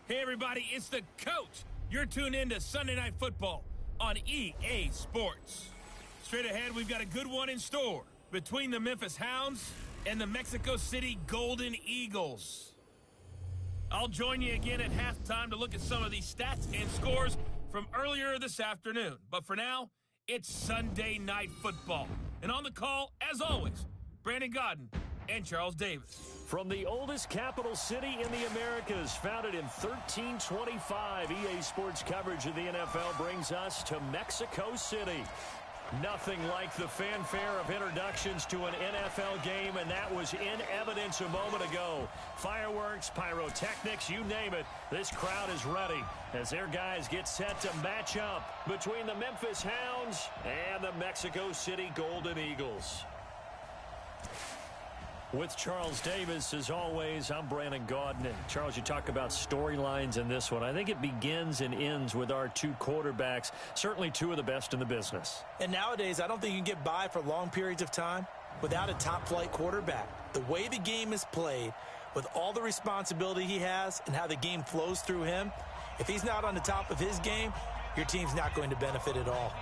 Hey everybody, it's the coach. You're tuned in to Sunday Night Football on EA Sports. Straight ahead, we've got a good one in store between the Memphis Hounds and the Mexico City Golden Eagles. I'll join you again at halftime to look at some of these stats and scores from earlier this afternoon. But for now, it's Sunday Night Football. And on the call, as always, Brandon Godden and Charles Davis. From the oldest capital city in the Americas, founded in 1325, EA Sports coverage of the NFL brings us to Mexico City. Nothing like the fanfare of introductions to an NFL game, and that was in evidence a moment ago. Fireworks, pyrotechnics, you name it, this crowd is ready as their guys get set to match up between the Memphis Hounds and the Mexico City Golden Eagles. With Charles Davis, as always, I'm Brandon Godden. And Charles, you talk about storylines in this one. I think it begins and ends with our two quarterbacks, certainly two of the best in the business. And nowadays, I don't think you can get by for long periods of time without a top-flight quarterback. The way the game is played, with all the responsibility he has and how the game flows through him, if he's not on the top of his game, your team's not going to benefit at all.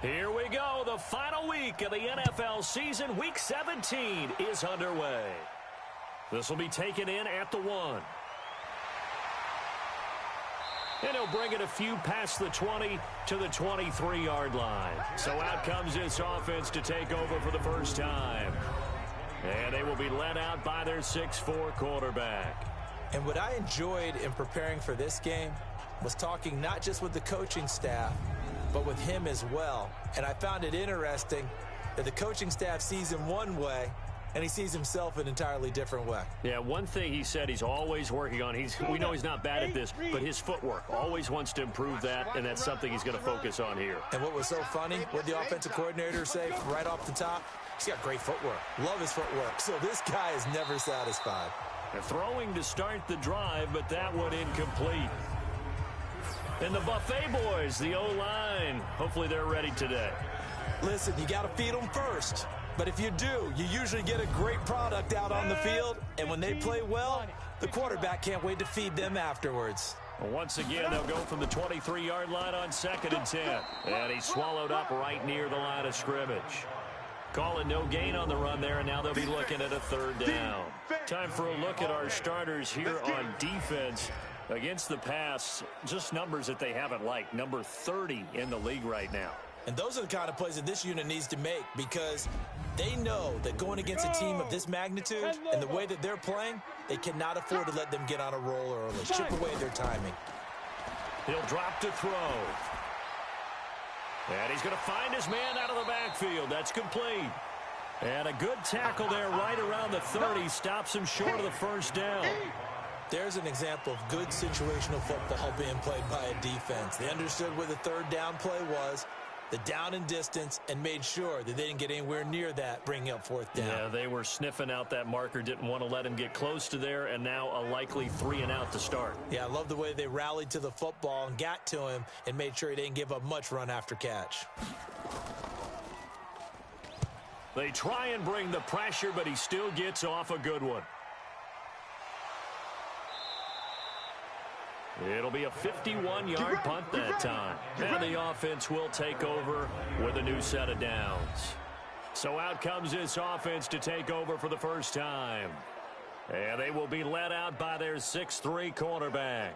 Here we go. The final week of the NFL season. Week 17 is underway. This will be taken in at the 1. And he'll bring it a few past the 20 to the 23-yard line. So out comes this offense to take over for the first time. And they will be led out by their 6'4 quarterback. And what I enjoyed in preparing for this game was talking not just with the coaching staff, but with him as well. And I found it interesting that the coaching staff sees him one way, and he sees himself an entirely different way. Yeah, one thing he said he's always working on, we know he's not bad at this, but his footwork, always wants to improve that, and that's something he's going to focus on here. And what was so funny, what the offensive coordinator say right off the top, he's got great footwork. Love his footwork. So this guy is never satisfied. They're throwing to start the drive, but that one incomplete. And the Buffet boys, the O-line, hopefully they're ready today. Listen, you got to feed them first. But if you do, you usually get a great product out on the field. And when they play well, the quarterback can't wait to feed them afterwards. Well, once again, they'll go from the 23-yard line on 2nd and 10. And he's swallowed up right near the line of scrimmage. Calling no gain on the run there, and now they'll be looking at a 3rd down. Time for a look at our starters here on defense. Against the pass, just numbers that they haven't liked. Number 30 in the league right now. And those are the kind of plays that this unit needs to make, because they know that going against a team of this magnitude and the way that they're playing, they cannot afford to let them get on a roll early. Chip away their timing. He'll drop to throw. And he's going to find his man out of the backfield. That's complete. And a good tackle there right around the 30. Stops him short of the 1st down. There's an example of good situational football being played by a defense. They understood where the 3rd down play was, the down and distance, and made sure that they didn't get anywhere near that, bringing up 4th down. Yeah, they were sniffing out that marker, didn't want to let him get close to there, and now a likely 3 and out to start. Yeah, I love the way they rallied to the football and got to him and made sure he didn't give up much run after catch. They try and bring the pressure, but he still gets off a good one. It'll be a 51-yard punt that time. And the offense will take over with a new set of downs. So out comes this offense to take over for the first time. And they will be led out by their 6'3 cornerback.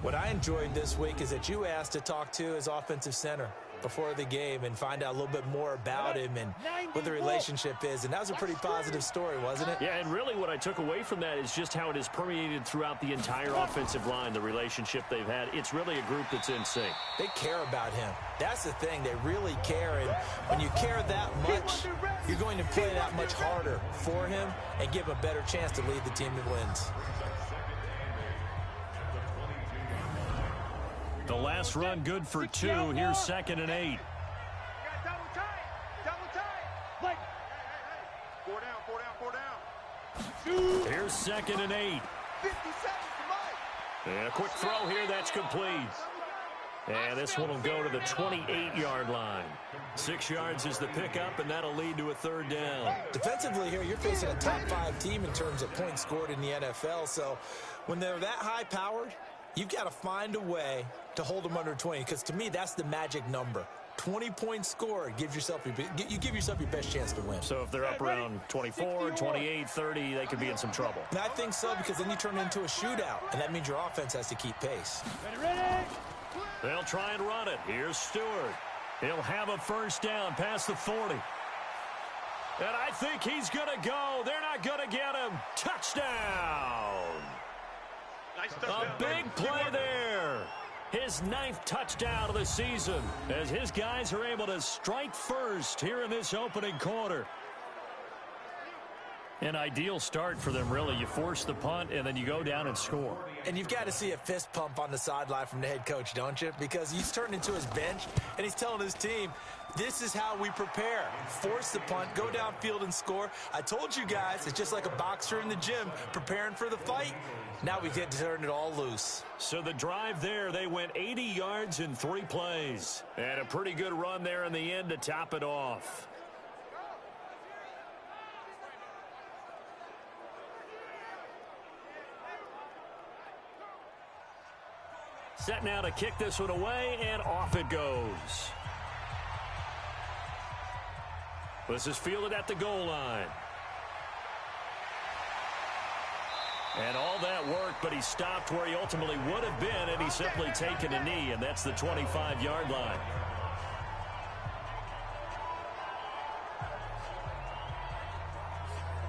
What I enjoyed this week is that you asked to talk to his offensive center before the game and find out a little bit more about him and what the relationship is. And that was a pretty positive story, wasn't it? Yeah, and really what I took away from that is just how it has permeated throughout the entire offensive line, the relationship they've had. It's really a group that's in sync. They care about him. That's the thing. They really care. And when you care that much, you're going to play that much harder for him and give him a better chance to lead the team to wins. The last run good for 2. Here's 2nd and 8. Here's 2nd and 8. 50 seconds to Mike. And a quick throw here, that's complete. And this one will go to the 28-yard line. 6 yards is the pickup, and that'll lead to a 3rd down. Defensively here, you're facing a top 5 team in terms of points scored in the NFL. So when they're that high-powered, you've got to find a way to hold them under 20, because to me, that's the magic number. 20 points scored gives yourself you give yourself your best chance to win. So if they're up around 24, 28, 30, they could be in some trouble. And I think so, because then you turn it into a shootout, and that means your offense has to keep pace. Ready. They'll try and run it. Here's Stewart. He'll have a 1st down past the 40. And I think he's going to go. They're not going to get him. Touchdown. Nice touchdown. A big play there. His 9th touchdown of the season as his guys are able to strike first here in this opening quarter. An ideal start for them, really. You force the punt, and then you go down and score. And you've got to see a fist pump on the sideline from the head coach, don't you? Because he's turned into his bench, and he's telling his team, this is how we prepare. Force the punt, go downfield and score. I told you guys, it's just like a boxer in the gym preparing for the fight. Now we get to turn it all loose. So the drive there, they went 80 yards in 3 plays. And a pretty good run there in the end to top it off. Set now to kick this one away, and off it goes. This is fielded at the goal line. And all that work, but he stopped where he ultimately would have been, and he's simply taken a knee, and that's the 25-yard line.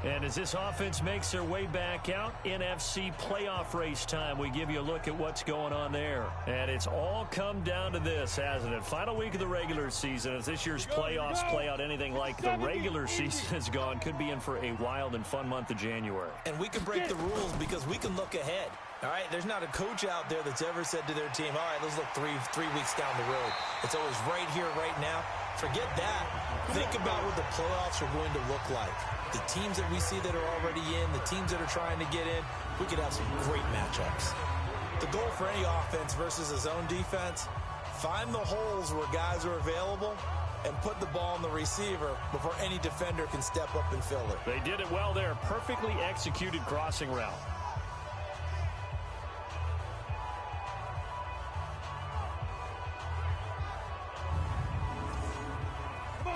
And as this offense makes their way back out, NFC playoff race time, we give you a look at what's going on there. And it's all come down to this, hasn't it? Final week of the regular season. As this year's playoffs play out anything like the regular season has gone, could be in for a wild and fun month of January. And we can break the rules because we can look ahead. All right, there's not a coach out there that's ever said to their team, all right, let's look three weeks down the road. It's always right here, right now. Forget that. Think about what the playoffs are going to look like. The teams that we see that are already in, the teams that are trying to get in, we could have some great matchups. The goal for any offense versus a zone defense, find the holes where guys are available and put the ball on the receiver before any defender can step up and fill it. They did it well there. Perfectly executed crossing route.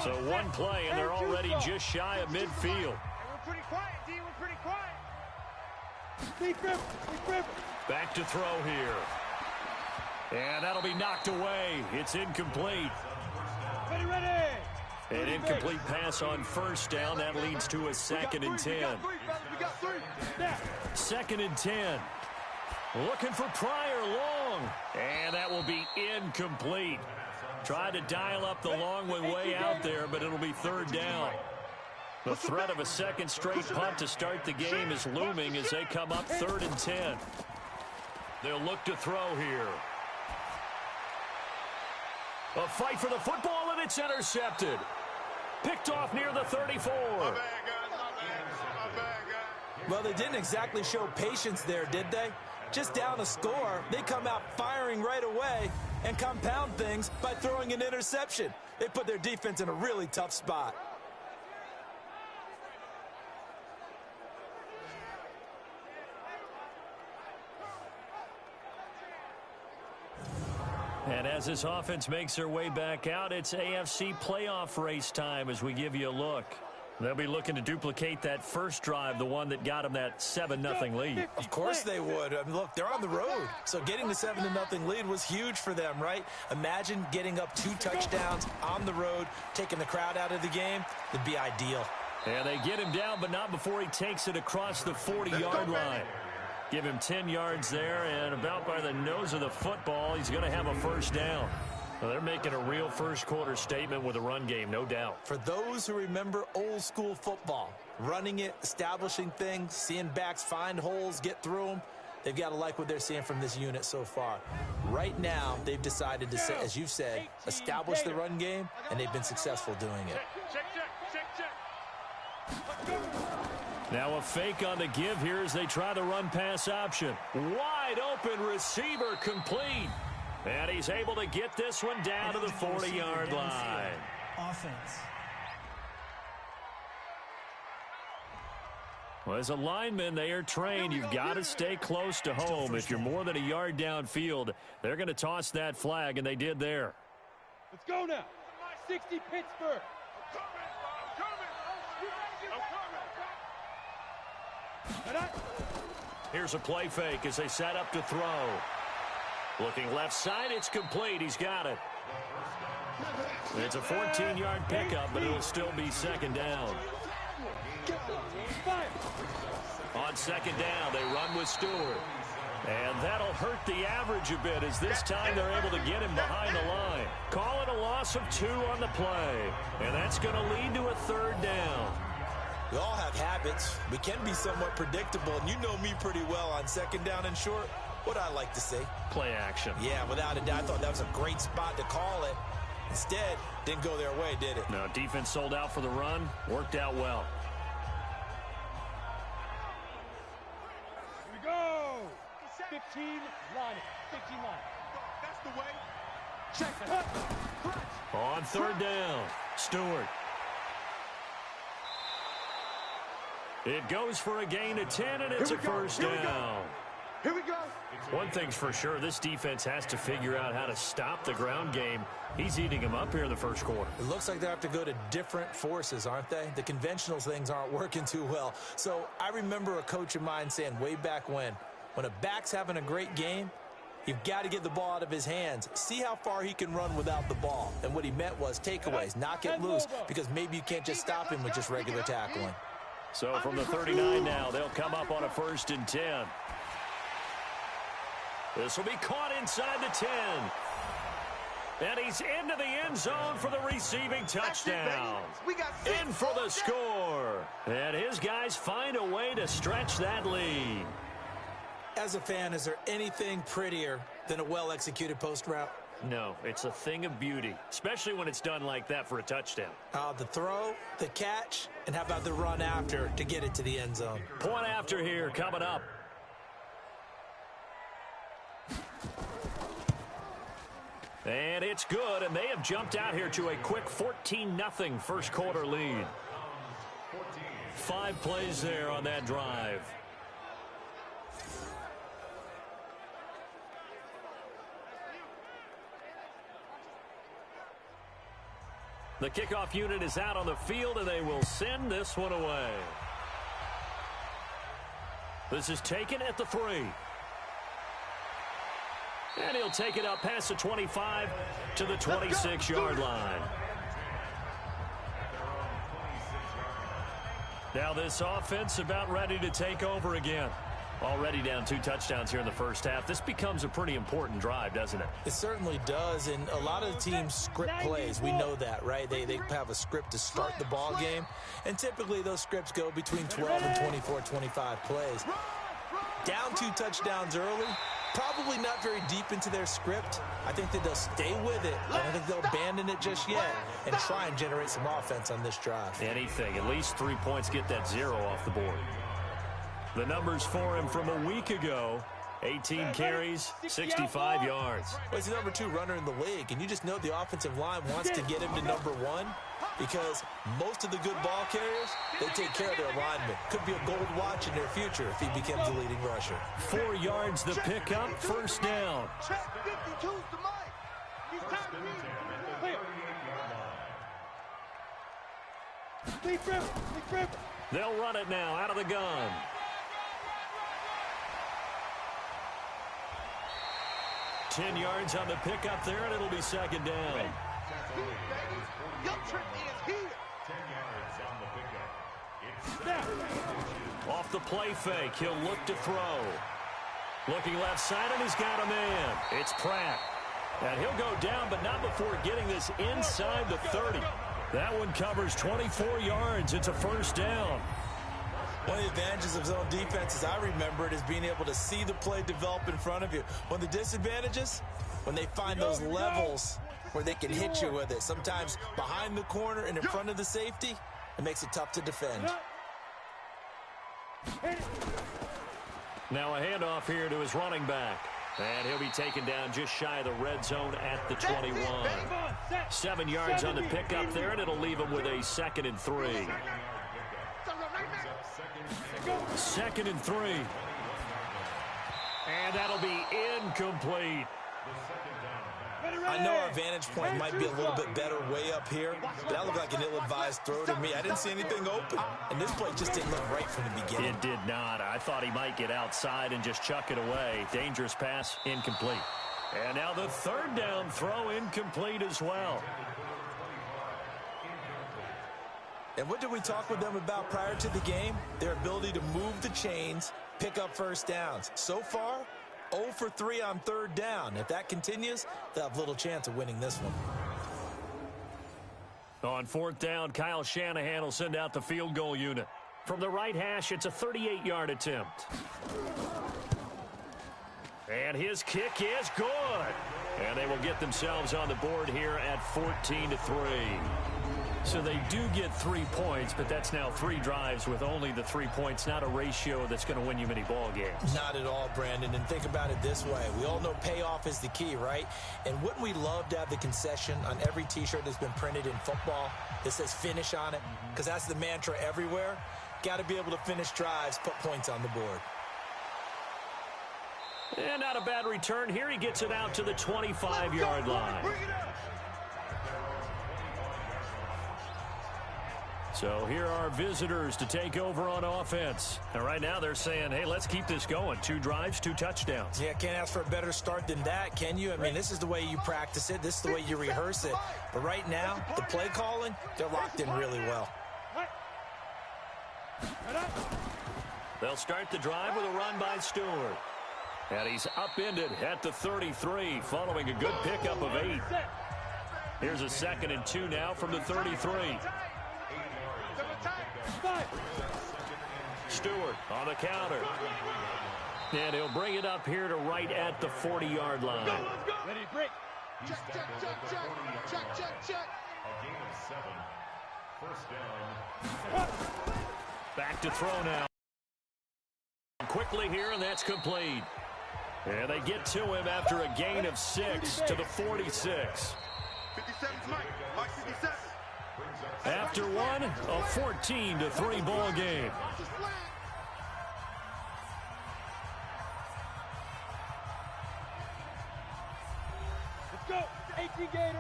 So one play, and they're already just shy of midfield. We're pretty quiet, D. We're pretty quiet. Back to throw here. And that'll be knocked away. It's incomplete. Ready. An incomplete pass on 1st down. That leads to a 2nd and 10. We got 3. 2nd and 10. Looking for Pryor long. And that will be incomplete. Tried to dial up the long way out there, but it'll be 3rd down. The threat of a second straight punt to start the game is looming as they come up 3rd and 10. They'll look to throw here. A fight for the football, and it's intercepted. Picked off near the 34. My bad, guys. Well, they didn't exactly show patience there, did they? Just down a score, they come out firing right away and compound things by throwing an interception. They put their defense in a really tough spot. And as this offense makes their way back out, it's AFC playoff race time as we give you a look. They'll be looking to duplicate that first drive, the one that got them that 7-0 lead. Of course they would. I mean, look, they're on the road. So getting the 7-0 lead was huge for them, right? Imagine getting up 2 touchdowns on the road, taking the crowd out of the game. It'd be ideal. And they get him down, but not before he takes it across the 40-yard line. Give him 10 yards there, and about by the nose of the football, he's going to have a 1st down. Well, they're making a real first-quarter statement with a run game, no doubt. For those who remember old-school football, running it, establishing things, seeing backs find holes, get through them, they've got to like what they're seeing from this unit so far. Right now, they've decided to, say, as you've said, establish the run game, and they've been successful doing it. Check. Now a fake on the give here as they try the run-pass option. Wide open receiver complete. And he's able to get this one down to the 40-yard line. Offense. Well, as a lineman, they are trained. You've got to stay close to home. If you're more than a yard downfield, they're going to toss that flag, and they did there. Let's go now. 60 Pittsburgh. Here's a play fake as they set up to throw. Looking left side, it's complete. He's got it. It's a 14-yard pickup, but it'll still be second down. On second down, they run with Stewart. And that'll hurt the average a bit as this time they're able to get him behind the line. Call it a loss of 2 on the play. And that's going to lead to a third down. We all have habits. We can be somewhat predictable, and you know me pretty well on second down and short. What I like to say? Play action. Yeah, without a doubt. I thought that was a great spot to call it. Instead, didn't go their way, did it? No, defense sold out for the run. Worked out well. Here we go. 15 line. 15 line. That's the way. Check it. On third down, Stewart. It goes for a gain of 10, and it's a first down. Here we go. One thing's for sure, this defense has to figure out how to stop the ground game. He's eating them up here in the first quarter. It looks like they have to go to different forces, aren't they? The conventional things aren't working too well. So I remember a coach of mine saying way back when a back's having a great game, you've got to get the ball out of his hands. See how far he can run without the ball. And what he meant was takeaways, knock it loose, because maybe you can't just stop him with just regular tackling. So from the 39 now, they'll come up on a 1st and 10. This will be caught inside the 10. And he's into the end zone for the receiving touchdown. In for the score. And his guys find a way to stretch that lead. As a fan, is there anything prettier than a well-executed post route? No, it's a thing of beauty, especially when it's done like that for a touchdown. The throw, the catch, and how about the run after to get it to the end zone? Point after here coming up. And it's good, and they have jumped out here to a quick 14-0 first quarter lead. 5 plays there on that drive. The kickoff unit is out on the field, and they will send this one away. This is taken at the 3. And he'll take it up past the 25 to the 26-yard line. Now this offense about ready to take over again. Already down 2 touchdowns here in the first half. This becomes a pretty important drive, doesn't it? It certainly does, and a lot of the teams script plays. We know that, right? They have a script to start the ball game, and typically those scripts go between 12 and 24, 25 plays. Down 2 touchdowns early, probably not very deep into their script. I think that they'll stay with it. I don't think they'll abandon it just yet and try and generate some offense on this drive. Anything, at least 3 points, get that 0 off the board. The numbers for him from a week ago, 18 carries, 65 yards. Well, he's the number 2 runner in the league, and you just know the offensive line wants to get him to number 1 because most of the good ball carriers, they take care of their linemen. Could be a gold watch in their future if he becomes the leading rusher. 4 yards the pickup, first down. Check 52's the mic. He's time to read. Clear. They'll run it now out of the gun. Ten yards on the pickup there, and it'll be second down. Your trick is here. 10 yards on the pickup. It's Off the play fake, he'll look to throw. Looking left side, and he's got a man. It's Pratt. And he'll go down, but not before getting this inside the 30. That one covers 24 yards. It's a first down. One of the advantages of zone defense, as I remember it, is being able to see the play develop in front of you. One of the disadvantages, when they find those levels where they can hit you with it, sometimes behind the corner and in front of the safety, It makes it tough to defend. Now a handoff here to his running back. And he'll be taken down just shy of the red zone at the 21. 7 yards on the pickup there, and it'll leave him with a 2nd and 3. 2nd and 3. And that'll be incomplete. I know our vantage point might be a little bit better way up here, but that looked like an ill-advised throw to me. I didn't see anything open, and this play just didn't look right from the beginning. It did not. I thought he might get outside and just chuck it away. Dangerous pass, incomplete. And now the 3rd down throw, incomplete as well. And what did we talk with them about prior to the game? Their ability to move the chains, pick up first downs. So far, 0 for 3 on 3rd down. If that continues, they'll have little chance of winning this one. On 4th down, Kyle Shanahan will send out the field goal unit. From the right hash, it's a 38-yard attempt. And his kick is good. And they will get themselves on the board here at 14-3. So they do get 3 points, but that's now 3 drives with only the 3 points, not a ratio that's going to win you many ball games. Not at all, Brandon. And think about it this way. We all know payoff is the key, right? And wouldn't we love to have the concession on every T-shirt that's been printed in football that says finish on it? Because that's the mantra everywhere. Got to be able to finish drives, put points on the board. And not a bad return here. He gets it out to the 25-yard line. So here are visitors to take over on offense. And right now they're saying, hey, let's keep this going. 2 drives, 2 touchdowns. Yeah, can't ask for a better start than that, can you? I mean, this is the way you practice it. This is the way you rehearse it. But right now, the play calling, they're locked in really well. They'll start the drive with a run by Stewart. And he's upended at the 33 following a good pickup of 8. Here's a 2nd and 2 now from the 33. Stewart on the counter. And he'll bring it up here to right at the 40-yard line. Ready, break. Check. A gain of 7. First down. Back to throw now. Quickly here, and that's complete. And they get to him after a gain of 6 to the 46. 57's Mike 57. After one, a 14-3 ball game. Let's go. 18 Gator.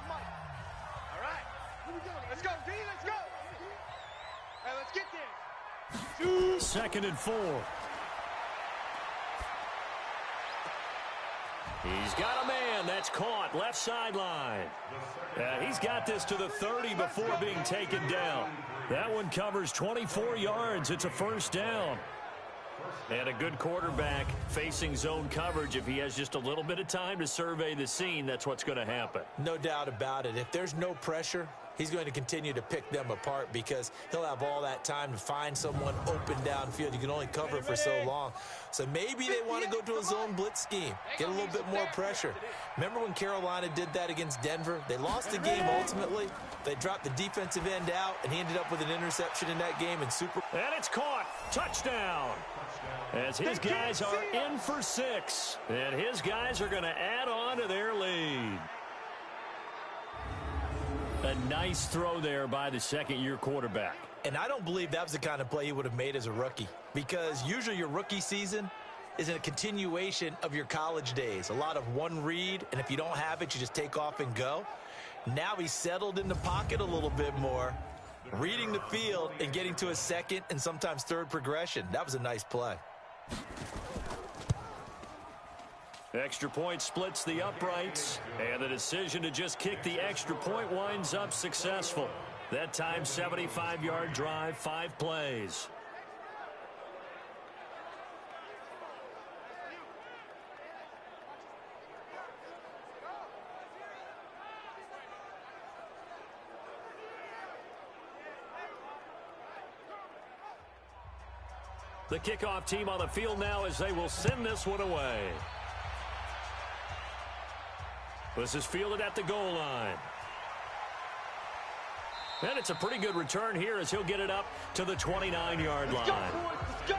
All right. Here we go. Let's go, D. Let's go. Hey, let's get this. 2nd and 4. He's got a man that's caught left sideline. He's got this to the 30 before being taken down. That one covers 24 yards. It's a first down. And a good quarterback facing zone coverage. If he has just a little bit of time to survey the scene, that's what's going to happen. No doubt about it. If there's no pressure, he's going to continue to pick them apart because he'll have all that time to find someone open downfield. You can only cover for so long. So maybe they want to go to a zone blitz scheme, get a little bit more pressure. Remember when Carolina did that against Denver? They lost the game ultimately. They dropped the defensive end out, and he ended up with an interception in that game. And it's caught. Touchdown. As his guys are in for 6. And his guys are going to add on to their lead. A nice throw there by the second-year quarterback. And I don't believe that was the kind of play he would have made as a rookie, because usually your rookie season is a continuation of your college days. A lot of one read, and if you don't have it, you just take off and go. Now he's settled in the pocket a little bit more, reading the field and getting to a 2nd and sometimes 3rd progression. That was a nice play. Extra point splits the uprights, and the decision to just kick the extra point winds up successful. That time, 75-yard drive, 5 plays. The kickoff team on the field now as they will send this one away. This is fielded at the goal line. And it's a pretty good return here as he'll get it up to the 29-yard line. Let's go, boys. Let's go.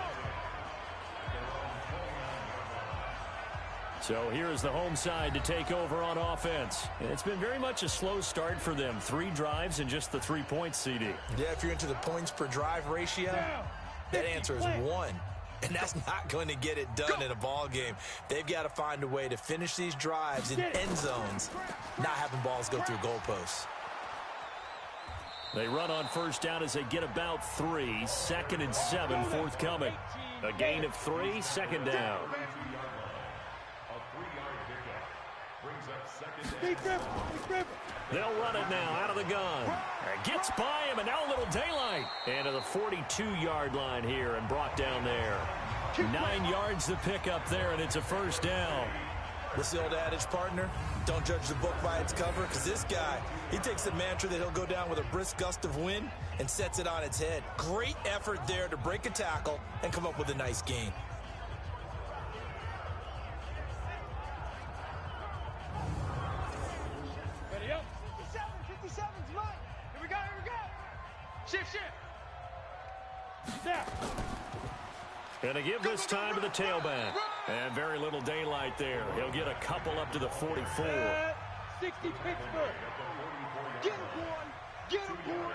So here's the home side to take over on offense. And it's been very much a slow start for them. 3 drives and just the 3 points, CD. Yeah, if you're into the points per drive ratio, that answer is 1. And that's not going to get it done in a ball game. They've got to find a way to finish these drives in end zones, not having balls go through goalposts. They run on first down as they get about 3. 2nd and 7 forthcoming. A gain of 3, 2nd down. They'll run it now out of the gun. It gets by him, and now a little daylight. And to the 42-yard line here and brought down there. 9 yards to pick up there, and it's a first down. What's the old adage, partner? Don't judge the book by its cover, because this guy, he takes the mantra that he'll go down with a brisk gust of wind and sets it on its head. Great effort there to break a tackle and come up with a nice gain. Ready up. 57's mine. Here we go, here we go. Shift. There. Going to give this time to the tailback. And very little daylight there. He'll get a couple up to the 44. 60 Pittsburgh. Get him, boy. Get him, boy.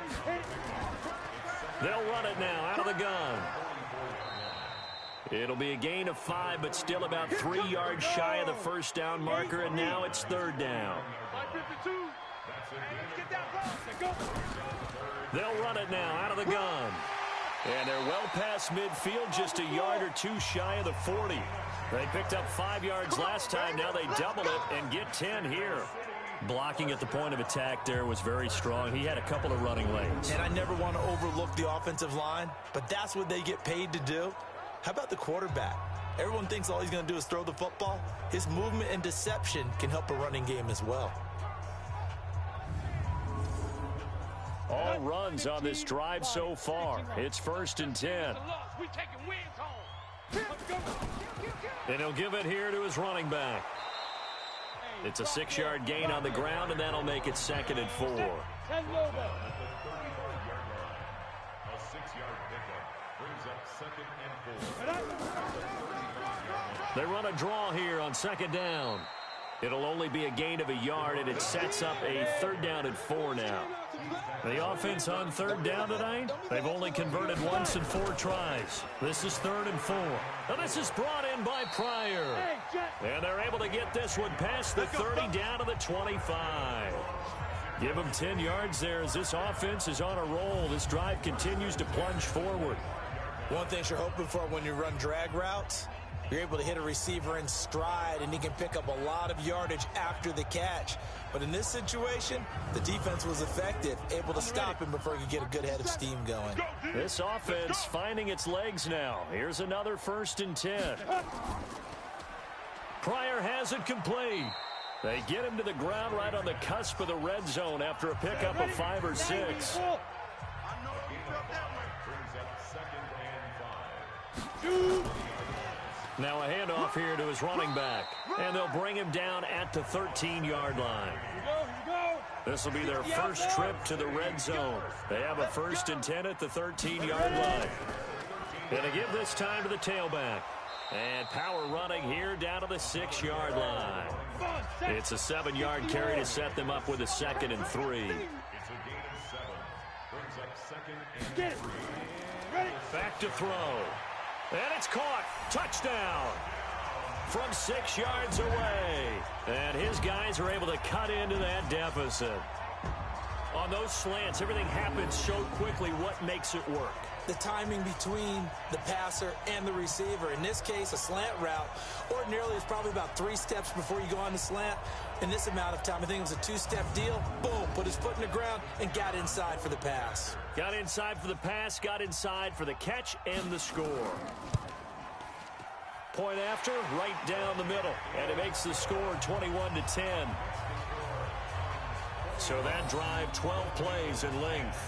They'll run it now out of the gun. It'll be a gain of 5, but still about 3 yards shy of the first down marker, and now it's 3rd down. They'll run it now out of the gun. And they're well past midfield, just a yard or 2 shy of the 40. They picked up 5 yards last time. Now they double it and get 10 here. Blocking at the point of attack there was very strong. He had a couple of running lanes. And I never want to overlook the offensive line, but that's what they get paid to do. How about the quarterback? Everyone thinks all he's going to do is throw the football. His movement and deception can help a running game as well. All runs on this drive so far. It's 1st and 10. And he'll give it here to his running back. It's a 6-yard gain on the ground, and that'll make it 2nd and 4. A 6-yard pickup brings up 2nd and 4. They run a draw here on 2nd down. It'll only be a gain of a yard, and it sets up a 3rd down and 4 now. The offense on 3rd down tonight, they've only converted once in 4 tries. This is 3rd and 4. Now this is brought in by Pryor. And they're able to get this one past the 30 down to the 25. Give them 10 yards there as this offense is on a roll. This drive continues to plunge forward. One thing you're hoping for when you run drag routes, you're able to hit a receiver in stride, and he can pick up a lot of yardage after the catch. But in this situation, the defense was effective, able to stop him before he could get a good head of steam going. This offense finding its legs now. Here's another 1st and 10. Pryor has it complete. They get him to the ground right on the cusp of the red zone after a pickup of 5 or 6. Now a handoff here to his running back. And they'll bring him down at the 13-yard line. This will be their first trip to the red zone. They have a 1st and 10 at the 13-yard line. And to give this time to the tailback. And power running here down to the 6-yard line. It's a 7-yard carry to set them up with a 2nd and 3. It's a gain of 7. Brings up 2nd and 3. Back to throw. And it's caught. Touchdown. From 6 yards away. And his guys are able to cut into that deficit. On those slants, everything happens so quickly. What makes it work? The timing between the passer and the receiver. In this case, a slant route ordinarily is probably about 3 steps before you go on the slant. In this amount of time, I think it was a 2-step deal. Boom, put his foot in the ground and got inside for the pass. Got inside for the pass, got inside for the catch and the score. Point after, right down the middle. And it makes the score 21-10. So that drive, 12 plays in length.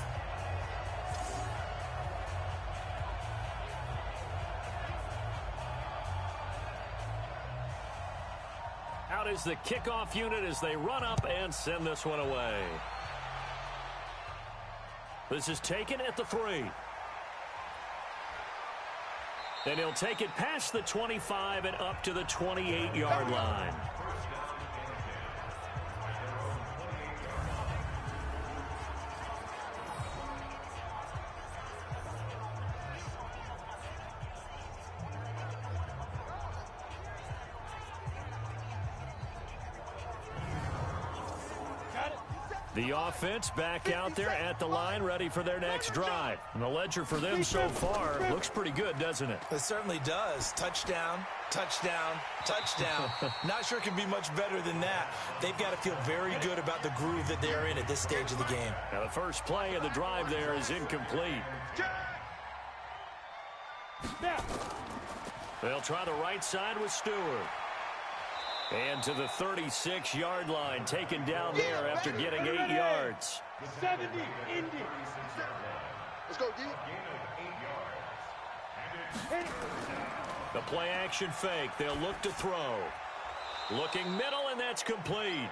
Out is the kickoff unit as they run up and send this one away. This is taken at the 3. And he'll take it past the 25 and up to the 28-yard line. The offense back out there at the line, ready for their next drive. And the ledger for them so far looks pretty good, doesn't it? It certainly does. Touchdown, touchdown, touchdown. Not sure it can be much better than that. They've got to feel very good about the groove that they're in at this stage of the game. Now the first play of the drive there is incomplete. They'll try the right side with Stewart. And to the 36-yard line, taken down there after getting 8 yards. 70, Indy. Let's go, D. The play action fake. They'll look to throw. Looking middle, and that's complete.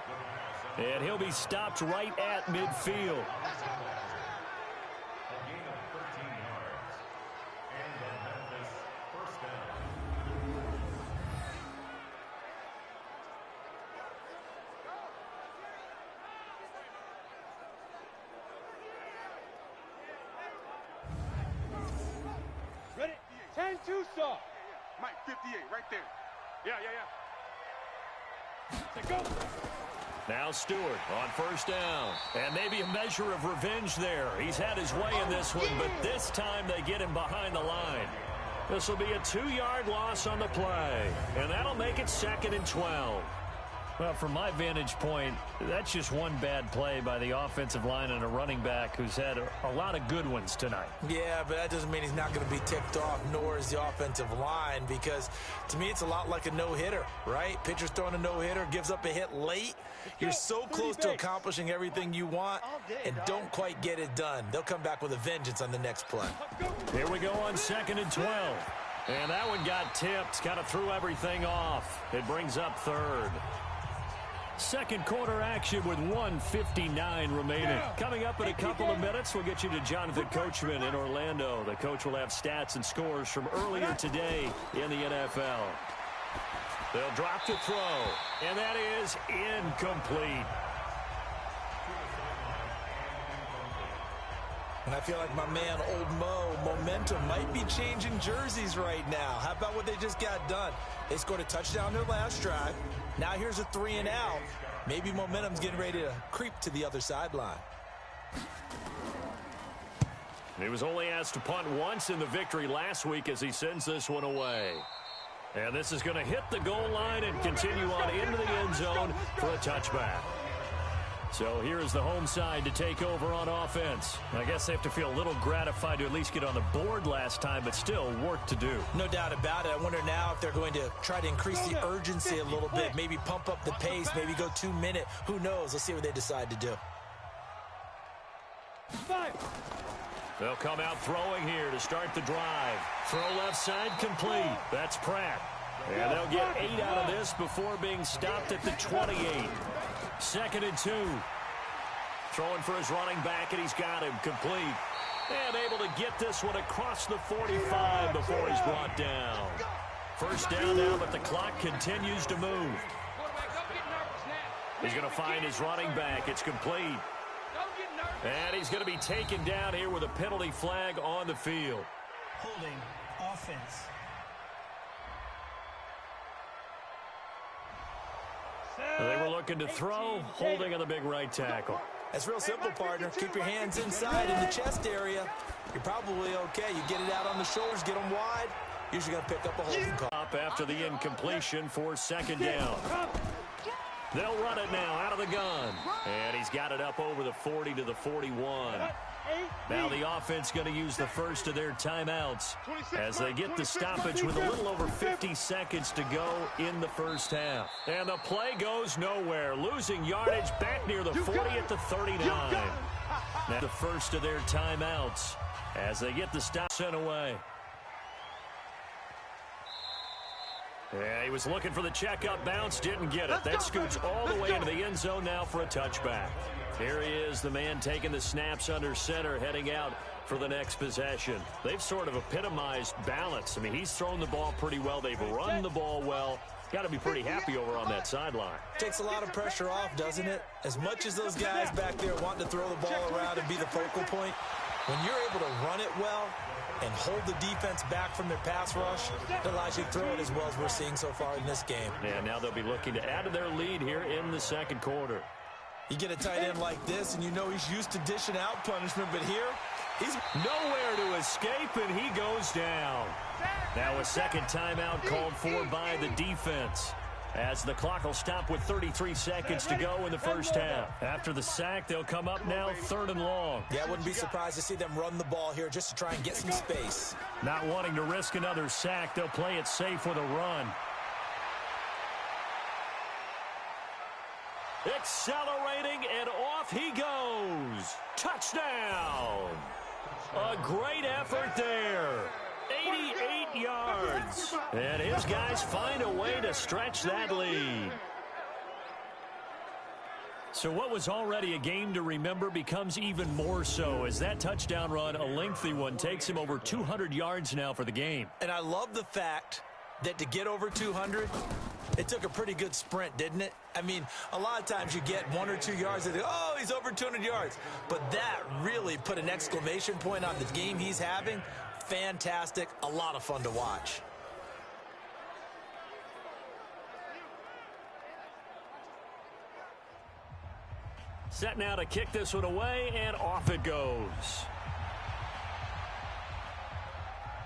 And he'll be stopped right at midfield. Ready? 10-2 saw. Mike, 58, right there. Yeah. Say go. Now Stewart on first down. And maybe a measure of revenge there. He's had his way in this one, but this time they get him behind the line. This will be a 2-yard loss on the play. And that'll make it 2nd and 12. Well, from my vantage point, that's just one bad play by the offensive line and a running back who's had a lot of good ones tonight. Yeah, but that doesn't mean he's not going to be ticked off, nor is the offensive line, because to me it's a lot like a no-hitter, right? Pitcher's throwing a no-hitter, gives up a hit late. You're so close to accomplishing everything you want and don't quite get it done. They'll come back with a vengeance on the next play. Here we go on 2nd and 12. And that one got tipped, kind of threw everything off. It brings up 3rd. Second quarter action with 1:59 remaining. Coming up in a couple of minutes, we'll get you to Jonathan Coachman in Orlando. The coach will have stats and scores from earlier today in the NFL. They'll drop to throw, and that is incomplete. And I feel like my man, Old Mo, momentum might be changing jerseys right now. How about what they just got done? They scored a touchdown their last drive. Now here's a 3 and out. Maybe momentum's getting ready to creep to the other sideline. He was only asked to punt once in the victory last week as he sends this one away. And this is going to hit the goal line and continue on into the end zone for a touchback. So here's the home side to take over on offense. I guess they have to feel a little gratified to at least get on the board last time, but still work to do. No doubt about it. I wonder now if they're going to try to increase the urgency a little bit, maybe pump up the pace, maybe go 2-minute. Who knows? Let's see what they decide to do. 5. They'll come out throwing here to start the drive. Throw left side complete. That's Pratt. And they'll get 8 out of this before being stopped at the 28. 2nd and 2. Throwing for his running back, and he's got him complete. And able to get this one across the 45 before he's brought down. First down now, but the clock continues to move. He's going to find his running back. It's complete. And he's going to be taken down here with a penalty flag on the field. Holding offense. They were looking to throw, holding on the big right tackle. That's real simple, partner. Keep your hands inside in the chest area. You're probably okay. You get it out on the shoulders, get them wide. Usually going to pick up a holding call. Up after the incompletion for 2nd down. They'll run it now out of the gun. And he's got it up over the 40 to the 41. Now the offense going to use the first of their timeouts as they get the stoppage with a little over 50 seconds to go in the first half. And the play goes nowhere. Losing yardage back near the 40 at the 39. Now the first of their timeouts as they get the stop sent away. Yeah, he was looking for the checkup bounce, didn't get it. That scoots all the way into the end zone now for a touchback. Here he is, the man taking the snaps under center, heading out for the next possession. They've sort of epitomized balance. I mean, he's thrown the ball pretty well. They've run the ball well. Got to be pretty happy over on that sideline. Takes a lot of pressure off, doesn't it? As much as those guys back there want to throw the ball around and be the focal point, when you're able to run it well and hold the defense back from their pass rush, it allows you to throw it as well as we're seeing so far in this game. Yeah, now they'll be looking to add to their lead here in the second quarter. You get a tight end like this, and you know he's used to dishing out punishment, but here, he's nowhere to escape, and he goes down. Now a second timeout called for by the defense, as the clock will stop with 33 seconds to go in the first half. After the sack, they'll come up now 3rd and long. Yeah, I wouldn't be surprised to see them run the ball here just to try and get some space. Not wanting to risk another sack, they'll play it safe with a run. Accelerating, and off he goes. Touchdown! A great effort there. 88 yards. And his guys find a way to stretch that lead. So what was already a game to remember becomes even more so as that touchdown run, a lengthy one, takes him over 200 yards now for the game. And I love the fact that to get over 200, it took a pretty good sprint, didn't it? I mean, a lot of times you get 1 or 2 yards and oh, he's over 200 yards. But that really put an exclamation point on the game he's having. Fantastic, a lot of fun to watch. Set now to kick this one away, and off it goes.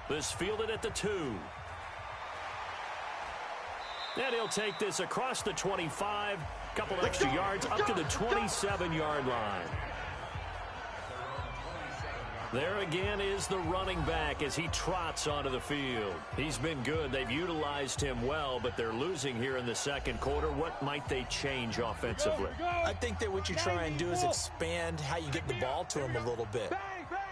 This fielded at the 2. And he'll take this across the 25, couple extra yards up to the 27-yard line. There again is the running back as he trots onto the field. He's been good. They've utilized him well, but they're losing here in the second quarter. What might they change offensively? I think that what you try and do is expand how you get the ball to him a little bit.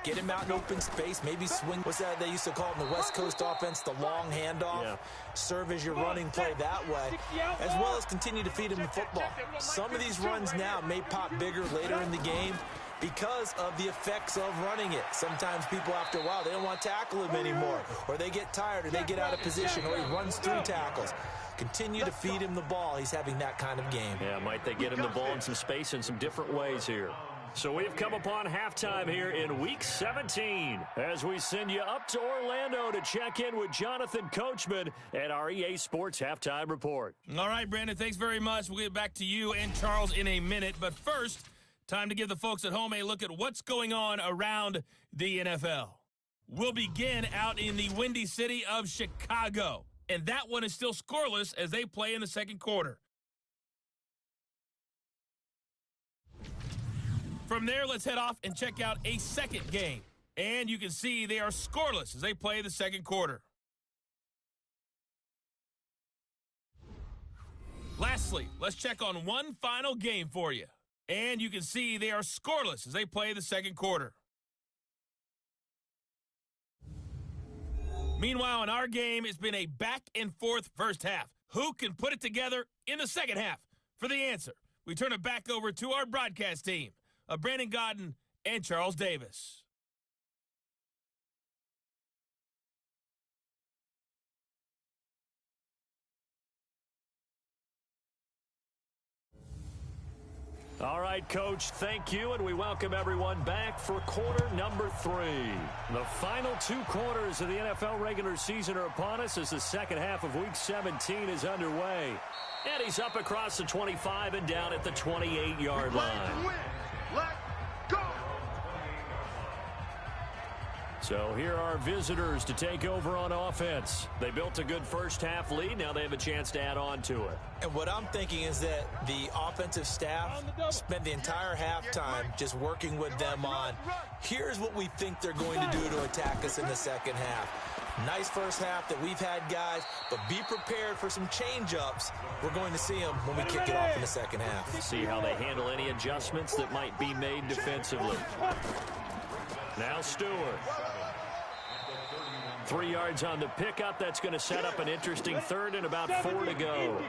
Get him out in open space, maybe swing. What's that they used to call it in the West Coast offense, the long handoff? Yeah. Serve as your running play that way, as well as continue to feed him the football. Some of these runs now may pop bigger later in the game because of the effects of running it. Sometimes people, after a while, they don't want to tackle him anymore, or they get tired, or they get out of position, or he runs through tackles. Continue to feed him the ball. He's having that kind of game. Yeah, might they get him the ball in some space in some different ways here. So we've come upon halftime here in Week 17 as we send you up to Orlando to check in with Jonathan Coachman at our EA Sports Halftime Report. All right, Brandon, thanks very much. We'll get back to you and Charles in a minute. But first, time to give the folks at home a look at what's going on around the NFL. We'll begin out in the windy city of Chicago. And that one is still scoreless as they play in the second quarter. From there, let's head off and check out a second game. And you can see they are scoreless as they play the second quarter. Lastly, let's check on one final game for you. And you can see they are scoreless as they play the second quarter. Meanwhile, in our game, it's been a back-and-forth first half. Who can put it together in the second half? For the answer, we turn it back over to our broadcast team of Brandon Godden and Charles Davis. All right, Coach, thank you, and we welcome everyone back for quarter number 3. The final 2 quarters of the NFL regular season are upon us as the second half of Week 17 is underway. And he's up across the 25 and down at the 28-yard line. Let's go! So here are visitors to take over on offense. They built a good first half lead. Now they have a chance to add on to it. And what I'm thinking is that the offensive staff spent the entire halftime just working with them on, here's what we think they're going to do to attack us in the second half. Nice first half that we've had, guys, but be prepared for some change-ups. We're going to see them when we kick it off in the second half. See how they handle any adjustments that might be made defensively. Now Stewart. 3 yards on the pickup. That's going to set up an interesting third and about 4 to go.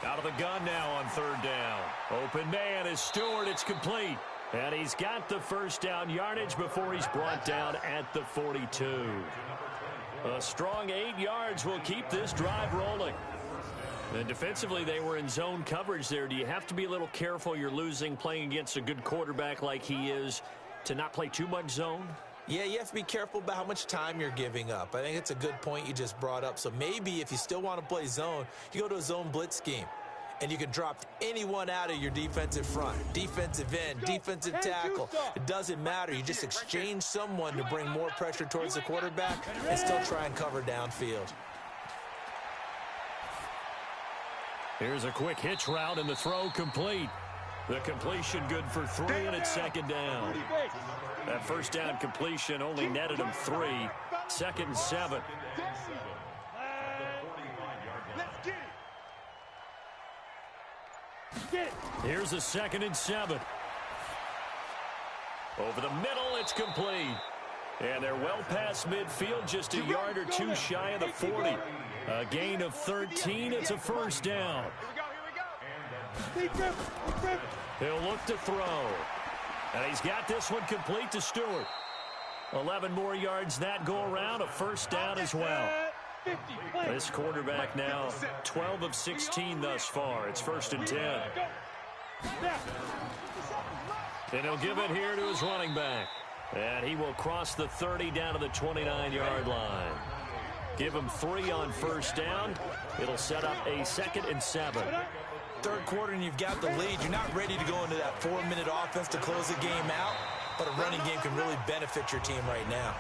Out of the gun now on 3rd down. Open man is Stewart. It's complete. And he's got the first down yardage before he's brought down at the 42. A strong 8 yards will keep this drive rolling. And defensively, they were in zone coverage there. Do you have to be a little careful? You're losing playing against a good quarterback like he is to not play too much zone? Yeah, you have to be careful about how much time you're giving up. I think it's a good point you just brought up. So maybe if you still want to play zone, you go to a zone blitz scheme. And you can drop anyone out of your defensive front, defensive end, defensive tackle. It doesn't matter. You just exchange someone to bring more pressure towards the quarterback and still try and cover downfield. Here's a quick hitch route and the throw complete. The completion good for 3 and it's 2nd down. That first down completion only netted him 3. 2nd and 7. Here's a 2nd and 7. Over the middle, it's complete. And they're well past midfield, just a yard or 2 shy of the 40. A gain of 13, it's a first down. He'll look to throw. And he's got this one complete to Stewart. 11 more yards that go around, a first down as well. This quarterback now 12 of 16 thus far. It's 1st and 10. And he'll give it here to his running back. And he will cross the 30 down to the 29-yard line. Give him 3 on first down. It'll set up a 2nd and 7. 3rd quarter and you've got the lead. You're not ready to go into that 4-minute offense to close the game out. But a running game can really benefit your team right now.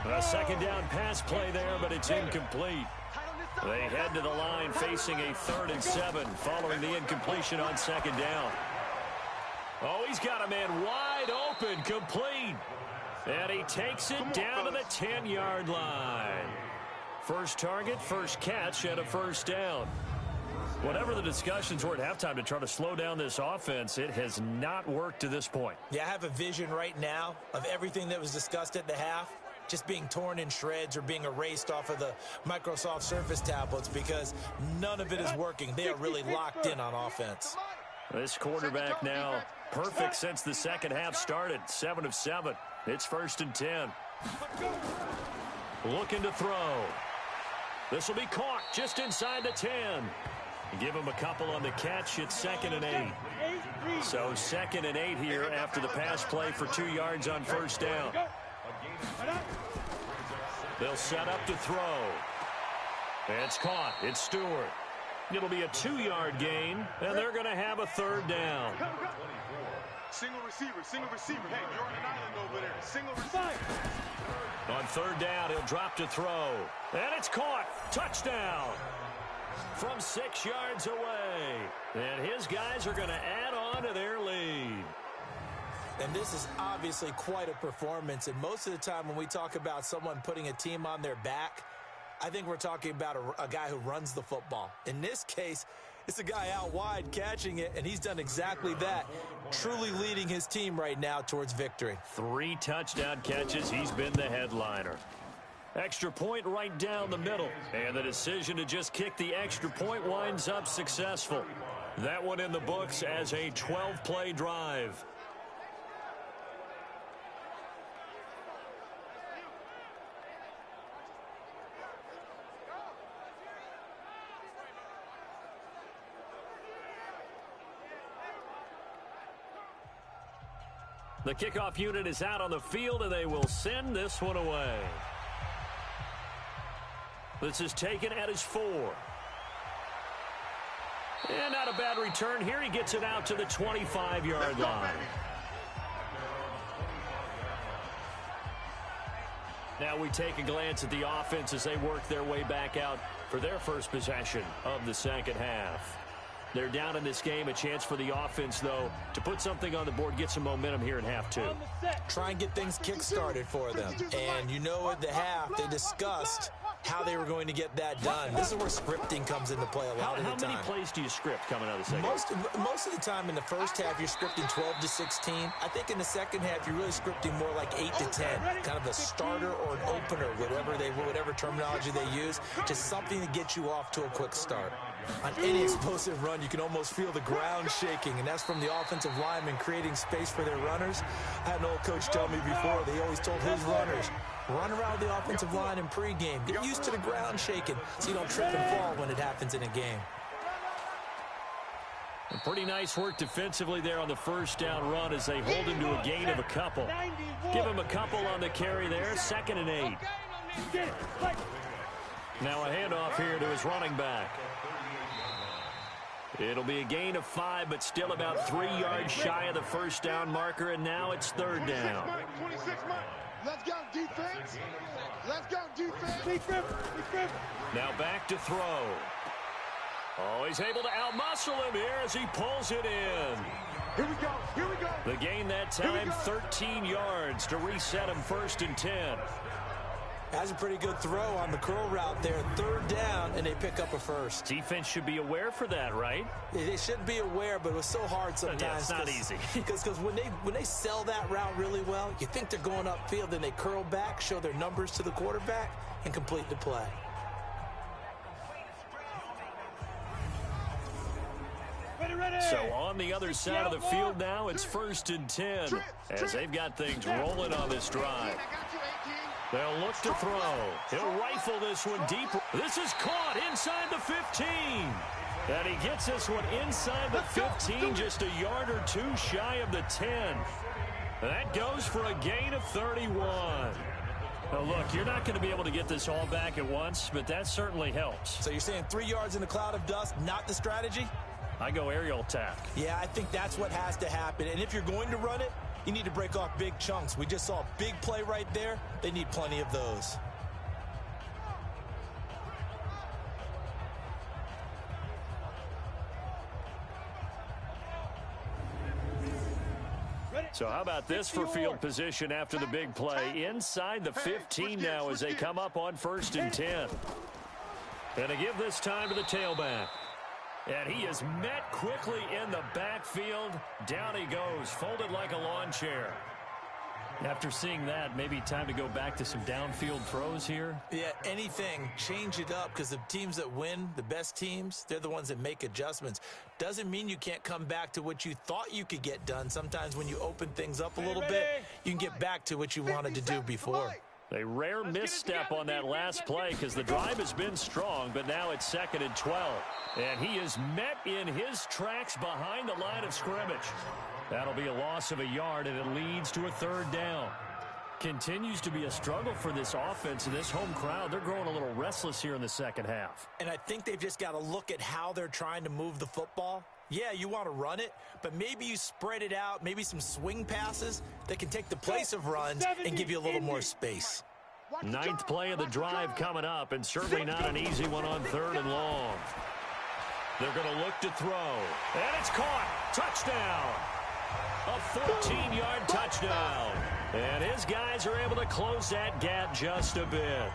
A 2nd down pass play there, but it's incomplete. They head to the line facing a 3rd and 7 following the incompletion on 2nd down. Oh, he's got a man wide open, complete. And he takes it down to the 10-yard line. First target, first catch, and a first down. Whatever the discussions were at halftime to try to slow down this offense, it has not worked to this point. Yeah, I have a vision right now of everything that was discussed at the half just being torn in shreds or being erased off of the Microsoft Surface tablets because none of it is working. They are really locked in on offense. This quarterback now perfect since the second half started. 7 of 7. It's 1st and 10. Looking to throw. This will be caught just inside the 10. Give him a couple on the catch. It's 2nd and 8. So 2nd and 8 here after the pass play for 2 yards on first down. They'll set up to throw. It's caught. It's Stewart. It'll be a 2-yard gain, and they're going to have a 3rd down. Single receiver. Hey, you're on an island over there. Single receiver. On 3rd down, he'll drop to throw. And it's caught. Touchdown. From 6 yards away. And his guys are going to add on to their lead. And this is obviously quite a performance. And most of the time when we talk about someone putting a team on their back, I think we're talking about a guy who runs the football. In this case, it's a guy out wide catching it, and he's done exactly that, truly leading his team right now towards victory. 3 touchdown catches. He's been the headliner. Extra point right down the middle. And the decision to just kick the extra point winds up successful. That one in the books as a 12-play drive. The kickoff unit is out on the field, and they will send this one away. This is taken at his 4. And not a bad return here. He gets it out to the 25-yard line. Now we take a glance at the offense as they work their way back out for their first possession of the second half. They're down in this game. A chance for the offense, though, to put something on the board, get some momentum here in half 2. Try and get things kick-started for them. And you know at the half they discussed how they were going to get that done. This is where scripting comes into play a lot of the time. How many plays do you script coming out of the second? Most of the time in the first half, you're scripting 12 to 16. I think in the second half, you're really scripting more like 8 to 10, kind of a starter or an opener, whatever terminology they use, just something to get you off to a quick start. On any explosive run, you can almost feel the ground shaking, and that's from the offensive linemen creating space for their runners. I had an old coach tell me before, they always told his runners, run around the offensive line in pregame. Get used to the ground shaking so you don't trip and fall when it happens in a game. And pretty nice work defensively there on the first down run as they hold him to a gain of a couple. Give him a couple on the carry there, 2nd and 8. Now a handoff here to his running back. It'll be a gain of 5, but still about 3 yards shy of the first down marker, and now it's 3rd down. 26 Mike. Let's go, defense. Let's go, defense. Now back to throw. Oh, he's able to outmuscle him here as he pulls it in. Here we go. Here we go. The gain that time, 13 yards to reset him 1st and 10. That's a pretty good throw on the curl route there. 3rd down, and they pick up a first. Defense should be aware for that, right? They should be aware, but it was so hard sometimes. Yeah, it's not easy. Because when they sell that route really well, you think they're going upfield, then they curl back, show their numbers to the quarterback, and complete the play. So on the other side of the field now, it's 1st and 10 as they've got things rolling on this drive. They'll look to throw. He'll rifle this one deep. This is caught inside the 15. And he gets this one inside the 15, just a yard or 2 shy of the 10. That goes for a gain of 31. Now, look, you're not going to be able to get this all back at once, but that certainly helps. So you're saying 3 yards in a cloud of dust, not the strategy? I go aerial attack. Yeah, I think that's what has to happen. And if you're going to run it, you need to break off big chunks. We just saw a big play right there. They need plenty of those. So how about this for field position after the big play? Inside the 15 now as they come up on 1st and 10. And they give this time to the tailback. And he is met quickly in the backfield. Down he goes, folded like a lawn chair. After seeing that, maybe time to go back to some downfield throws here. Yeah, anything. Change it up because the teams that win, the best teams, they're the ones that make adjustments. Doesn't mean you can't come back to what you thought you could get done. Sometimes when you open things up a little bit, you can get back to what you wanted to do before. A rare misstep on that last play because the drive has been strong, but now it's 2nd and 12. And he is met in his tracks behind the line of scrimmage. That'll be a loss of a yard, and it leads to a 3rd down. Continues to be a struggle for this offense and this home crowd. They're growing a little restless here in the second half. And I think they've just got to look at how they're trying to move the football. Yeah, you want to run it, but maybe you spread it out, maybe some swing passes that can take the place of runs and give you a little more space. 9th play of the drive coming up, and certainly not an easy one on 3rd and long. They're going to look to throw, and it's caught. Touchdown. A 14-yard touchdown. And his guys are able to close that gap just a bit.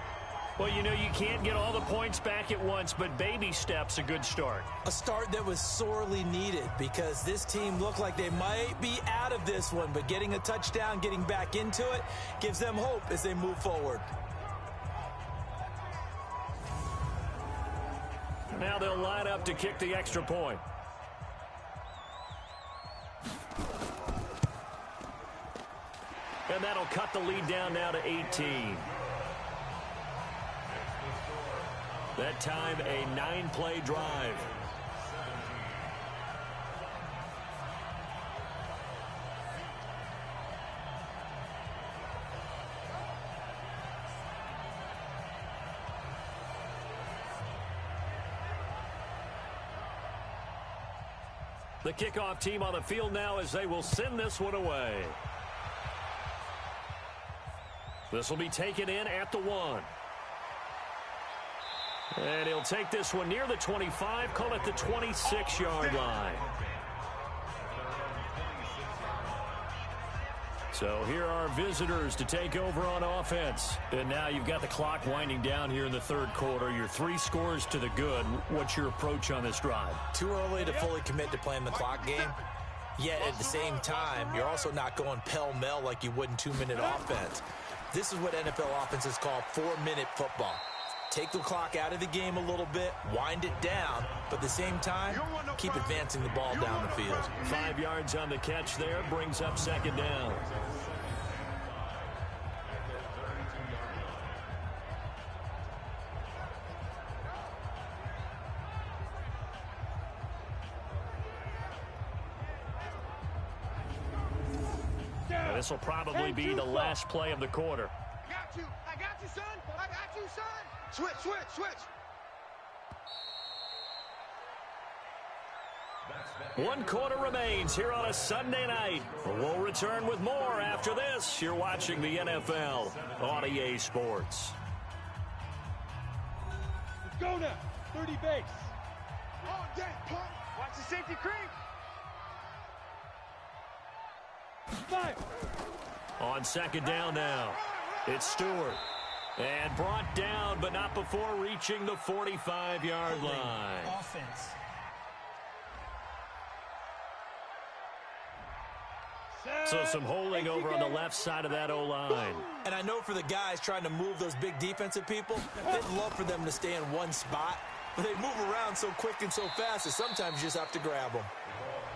Well, you know, you can't get all the points back at once, but baby steps a good start. A start that was sorely needed because this team looked like they might be out of this one, but getting a touchdown, getting back into it, gives them hope as they move forward. Now they'll line up to kick the extra point. And that'll cut the lead down now to 18. That time, a 9-play drive. The kickoff team on the field now as they will send this one away. This will be taken in at the 1. And he'll take this one near the 25, call it the 26-yard line. So here are visitors to take over on offense. And now you've got the clock winding down here in the third quarter. Your 3 scores to the good. What's your approach on this drive? Too early to fully commit to playing the clock game. Yet at the same time, you're also not going pell-mell like you would in 2-minute offense. This is what NFL offenses call 4-minute football. Take the clock out of the game a little bit, wind it down, but at the same time, keep advancing the ball down the field. 5 yards on the catch there, brings up second down. This will probably be the last play of the quarter. I got you, son. I got you, son. Switch. 1 quarter remains here on a Sunday night. We'll return with more after this. You're watching the NFL on EA Sports. Let's go now. 30 base. All day, punk. Watch the safety creep. 5. On second down now, it's Stewart. And brought down, but not before reaching the 45-yard line. Offense. So some holding over on the left side of that O-line. And I know for the guys trying to move those big defensive people, they'd love for them to stay in one spot. But they move around so quick and so fast that sometimes you just have to grab them.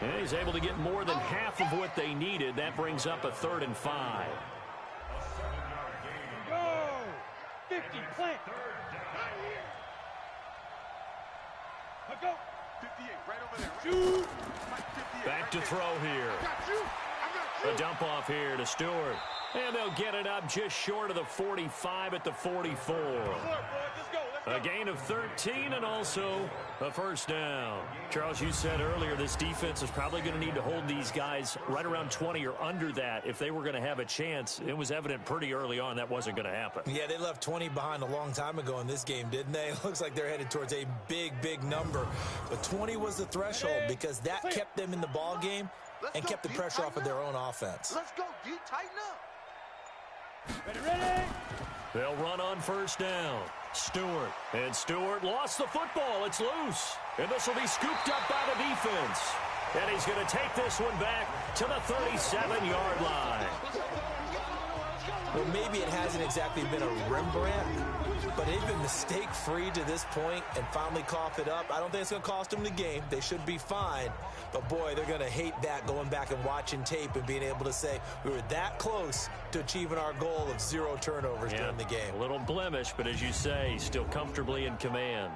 And he's able to get more than half of what they needed. That brings up a 3rd and 5. Go. 50, plant. Go. 58, right over there. Shoot. Back to throw here. A dump off here to Stewart. And they'll get it up just short of the 45 at the 44. A gain of 13 and also a first down. Charles, you said earlier this defense is probably going to need to hold these guys right around 20 or under that if they were going to have a chance. It was evident pretty early on that wasn't going to happen. Yeah, they left 20 behind a long time ago in this game, didn't they? It looks like they're headed towards a big number. But 20 was the threshold because that kept them in the ball game and kept the pressure off of their own offense. Let's go, D. Tighten up. Ready. They'll run on first down. Stewart. And Stewart lost the football. It's loose. And this will be scooped up by the defense. And he's going to take this one back to the 37-yard line. Well, maybe it hasn't exactly been a Rembrandt, but they've been mistake-free to this point and finally cough it up. I don't think it's going to cost them the game. They should be fine. But, boy, they're going to hate that going back and watching tape and being able to say we were that close to achieving our goal of 0 turnovers during the game. A little blemish, but as you say, still comfortably in command.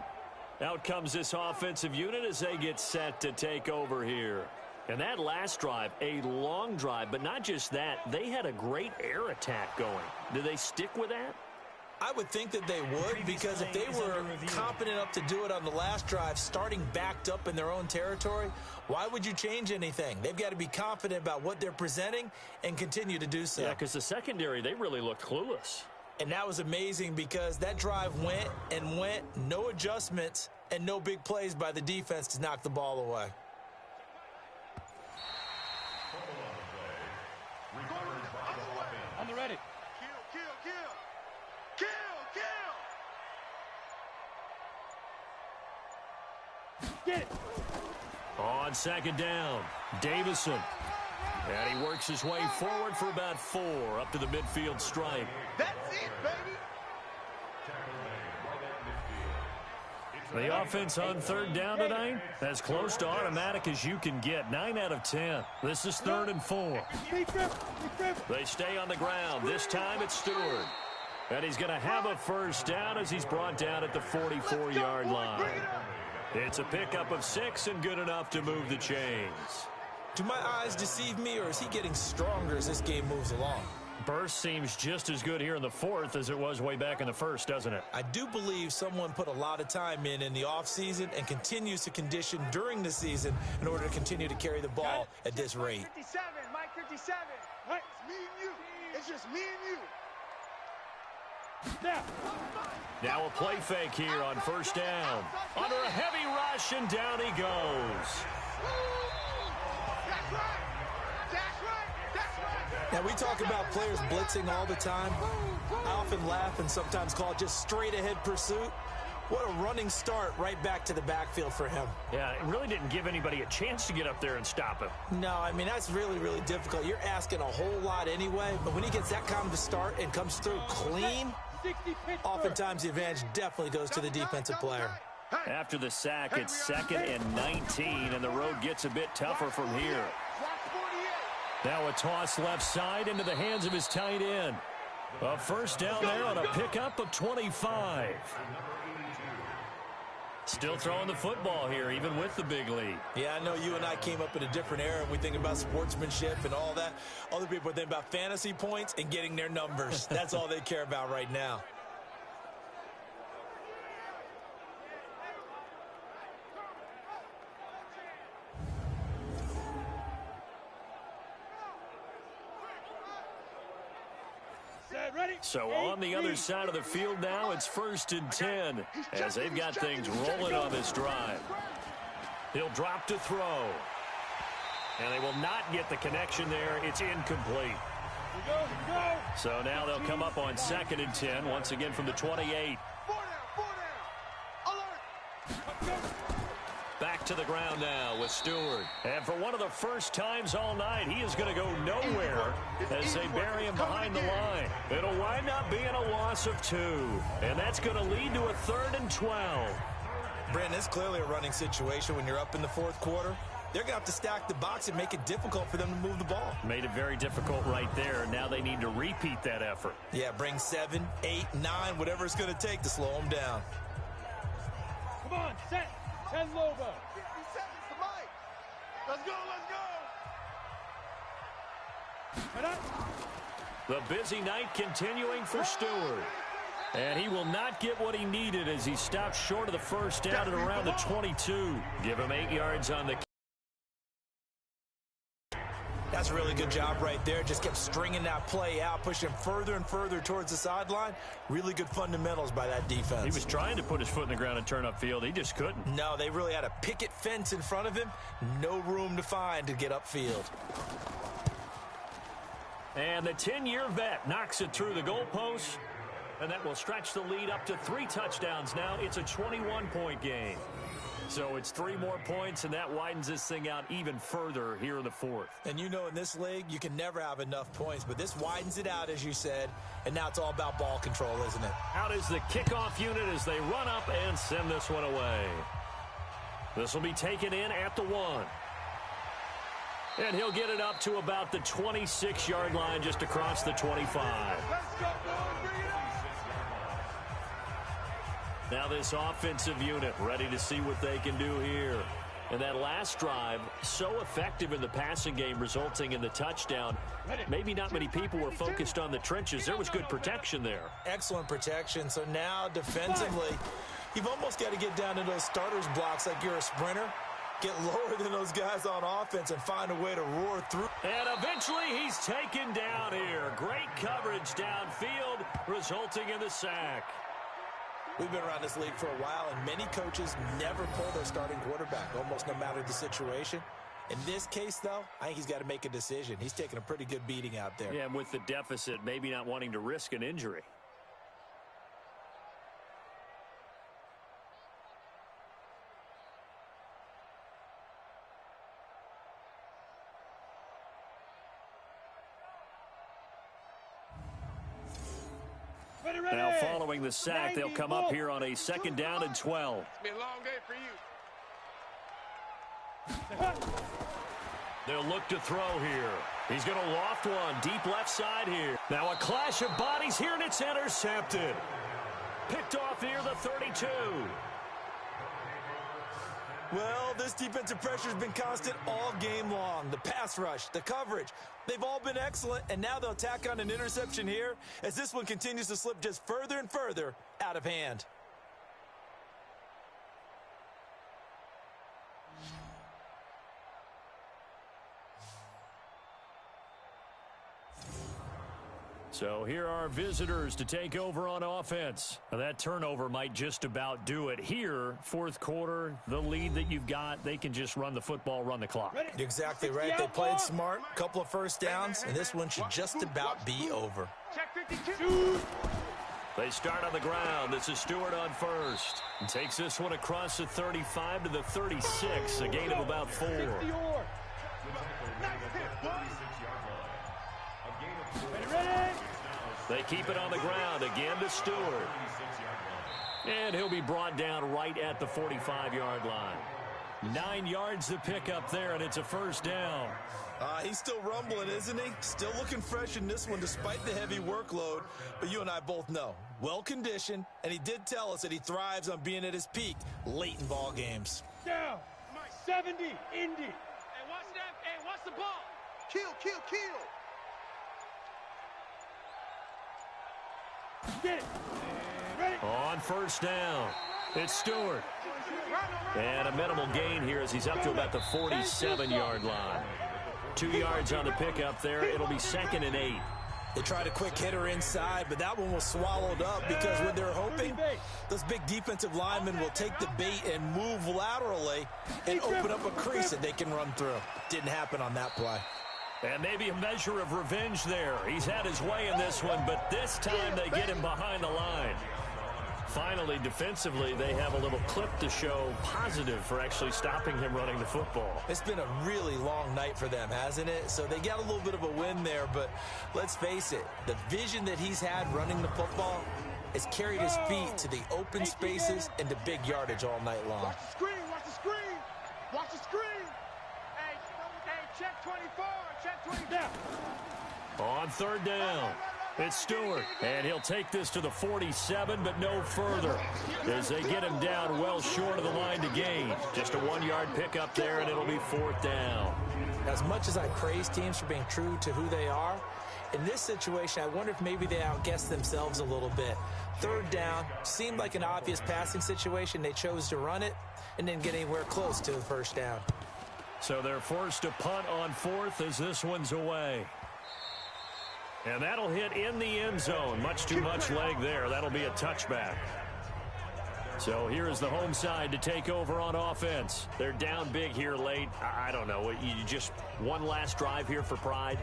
Out comes this offensive unit as they get set to take over here. And that last drive, a long drive, but not just that, they had a great air attack going. Do they stick with that? I would think that they would, because if they were competent enough to do it on the last drive, starting backed up in their own territory, why would you change anything? They've got to be confident about what they're presenting and continue to do so. Yeah, because the secondary, they really looked clueless. And that was amazing because that drive went, no adjustments, and no big plays by the defense to knock the ball away. On the ready. Get it. On second down, Davison. And he works his way forward for about 4 up to the midfield stripe. That's it, baby. The offense on third down tonight, as close to automatic as you can get. 9 out of 10. This is 3rd and 4. They stay on the ground. This time it's Stewart. And he's going to have a first down as he's brought down at the 44-yard line. It's a pickup of 6 and good enough to move the chains. Do my eyes deceive me, or is he getting stronger as this game moves along? Burst seems just as good here in the 4th as it was way back in the 1st, doesn't it? I do believe someone put a lot of time in the offseason and continues to condition during the season in order to continue to carry the ball at this rate. 57, Mike 57. Right. It's me and you. It's just me and you. Now a play fake here on first down. Under a heavy rush, and down he goes. That's right. That's right. That's right. Now, we talk about players blitzing all the time. I often laugh and sometimes call it just straight-ahead pursuit. What a running start right back to the backfield for him. Yeah, it really didn't give anybody a chance to get up there and stop him. No, I mean, that's really, really difficult. You're asking a whole lot anyway, but when he gets that kind of a start and comes through clean, oftentimes the advantage definitely goes to the defensive player. After the sack, it's 2nd and 19, and the road gets a bit tougher from here. Now a toss left side into the hands of his tight end. A first down there on a pickup of 25. Still throwing the football here, even with the big lead. Yeah, I know you and I came up in a different era, and we think about sportsmanship and all that. Other people are thinking about fantasy points and getting their numbers. That's all they care about right now. So on the other side of the field now, it's 1st and 10 as they've got things rolling on this drive. He'll drop to throw. And they will not get the connection there. It's incomplete. So now they'll come up on 2nd and 10, once again from the 28. Back to the ground now with Stewart. And for one of the first times all night, he is going to go nowhere as they bury him behind the line. It'll wind up being a loss of 2. And that's going to lead to a 3rd and 12. Brandon, it's clearly a running situation when you're up in the 4th quarter. They're going to have to stack the box and make it difficult for them to move the ball. Made it very difficult right there. Now they need to repeat that effort. Yeah, bring 7, 8, 9, whatever it's going to take to slow them down. Come on, set. 10 Lobo. 50 seconds to Mike. Let's go, let's go. The busy night continuing for Stewart. And he will not get what he needed as he stopped short of the first down at around the 22. Give him 8 yards on the. That's a really good job right there. Just kept stringing that play out, pushing him further and further towards the sideline. Really good fundamentals by that defense. He was trying to put his foot in the ground and turn upfield. He just couldn't. No, they really had a picket fence in front of him. No room to find to get upfield. And the 10-year vet knocks it through the goalpost. And that will stretch the lead up to 3 touchdowns now. It's a 21-point game. So it's 3 more points, and that widens this thing out even further here in the 4th. And you know in this league, you can never have enough points, but this widens it out, as you said, and now it's all about ball control, isn't it? Out is the kickoff unit as they run up and send this one away. This will be taken in at the 1. And he'll get it up to about the 26-yard line just across the 25. Let's go, boys. Bring it on. Now this offensive unit ready to see what they can do here. And that last drive, so effective in the passing game, resulting in the touchdown. Maybe not many people were focused on the trenches. There was good protection there. Excellent protection. So now defensively, you've almost got to get down to those starters blocks like you're a sprinter. Get lower than those guys on offense and find a way to roar through. And eventually he's taken down here. Great coverage downfield, resulting in the sack. We've been around this league for a while, and many coaches never pull their starting quarterback, almost no matter the situation. In this case, though, I think he's got to make a decision. He's taking a pretty good beating out there. Yeah, and with the deficit, maybe not wanting to risk an injury. Now following the sack, they'll come up here on a 2nd down and 12. It's been a long day for you. They'll look to throw here. He's going to loft one deep left side here. Now a clash of bodies here, and it's intercepted. Picked off near the 32. Well, this defensive pressure has been constant all game long. The pass rush, the coverage, they've all been excellent, and now they'll tack on an interception here as this one continues to slip just further and further out of hand. So here are visitors to take over on offense. Now that turnover might just about do it. Here, fourth quarter, the lead that you've got, they can just run the football, run the clock. You're exactly right. They played smart, couple of first downs, and this one should just about be over. Check 52. They start on the ground. This is Stewart on first. And takes this one across the 35 to the 36, a gain of about 4. They keep it on the ground again to Stewart. And he'll be brought down right at the 45-yard line. 9 yards to pick up there, and it's a first down. He's still rumbling, isn't he? Still looking fresh in this one despite the heavy workload. But you and I both know, well-conditioned, and he did tell us that he thrives on being at his peak late in ball games. Down. 70, Indy. Hey, watch that. Hey, watch the ball. Kill. Get it. Ready. On first down, it's Stewart. And a minimal gain here as he's up to about the 47-yard line. 2 yards on the pickup there. It'll be 2nd and 8. They tried a quick hitter inside, but that one was swallowed up because when they're hoping those big defensive linemen will take the bait and move laterally and open up a crease that they can run through. Didn't happen on that play. And maybe a measure of revenge there. He's had his way in this one, but this time they get him behind the line. Finally, defensively, they have a little clip to show positive for actually stopping him running the football. It's been a really long night for them, hasn't it? So they got a little bit of a win there, but let's face it, the vision that he's had running the football has carried his feet to the open spaces and to big yardage all night long. Watch the screen. Watch the screen. Hey, check 24. Check 24. On third down, it's Stewart, and he'll take this to the 47, but no further as they get him down well short of the line to gain. Just a 1-yard pickup there, and it'll be 4th down. As much as I praise teams for being true to who they are, in this situation, I wonder if maybe they outguessed themselves a little bit. Third down seemed like an obvious passing situation. They chose to run it and didn't get anywhere close to the first down. So they're forced to punt on 4th as this one's away. And that'll hit in the end zone. Much too much leg there. That'll be a touchback. So here is the home side to take over on offense. They're down big here late. I don't know. You just one last drive here for pride?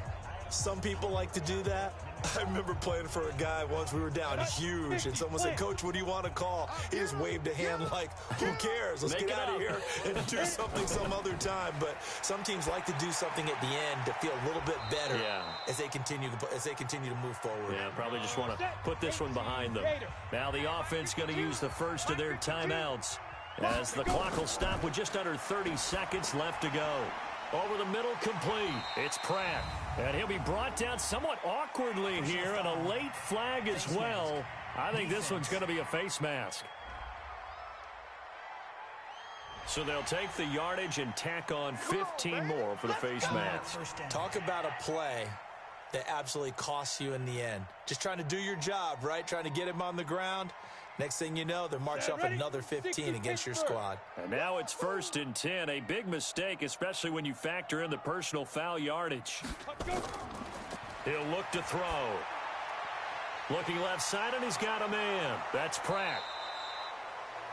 Some people like to do that. I remember playing for a guy once. We were down huge, and someone said, "Coach, what do you want to call?" He just waved a hand like, "Who cares? Let's get out of here and do something some other time." But some teams like to do something at the end to feel a little bit better as they continue to move forward. Yeah, probably just want to put this one behind them. Now the offense going to use the first of their timeouts as the clock will stop with just under 30 seconds left to go. Over the middle, complete. It's Pratt. And he'll be brought down somewhat awkwardly here, and a late flag as well. I think this one's going to be a face mask. So they'll take the yardage and tack on 15 more for the face mask. Talk about a play that absolutely costs you in the end. Just trying to do your job, right? Trying to get him on the ground. Next thing you know, they're marching off another 15 against your squad. And now it's 1st and 10. A big mistake, especially when you factor in the personal foul yardage. He'll look to throw. Looking left side, and he's got a man. That's Pratt.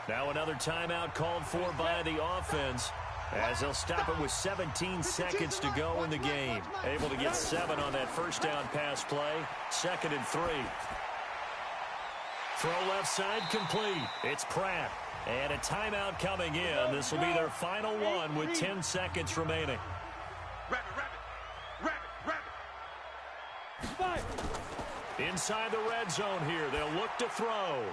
Now another timeout called for by the offense as they'll stop it with 17 seconds to go in the game. Able to get 7 on that first down pass play. 2nd and 3. Throw left side complete. It's Pratt. And a timeout coming in. This will be their final one with 10 seconds remaining. Inside the red zone here. They'll look to throw.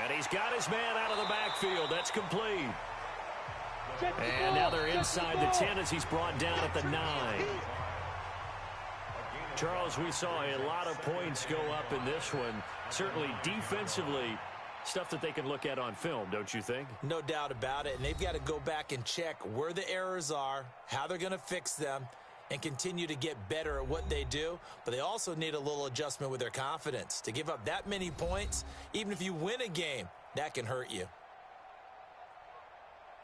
And he's got his man out of the backfield. That's complete. And now they're inside the 10 as he's brought down at the 9. Charles, we saw a lot of points go up in this one. Certainly defensively, stuff that they can look at on film, don't you think? No doubt about it. And they've got to go back and check where the errors are, how they're going to fix them, and continue to get better at what they do. But they also need a little adjustment with their confidence. To give up that many points, even if you win a game, that can hurt you.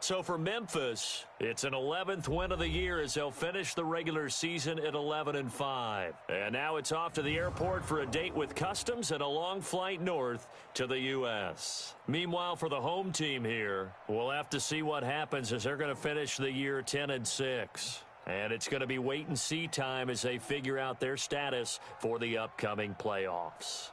So for Memphis, it's an 11th win of the year as they'll finish the regular season at 11-5. And now it's off to the airport for a date with Customs and a long flight north to the U.S. Meanwhile, for the home team here, we'll have to see what happens as they're going to finish the year 10-6. And it's going to be wait-and-see time as they figure out their status for the upcoming playoffs.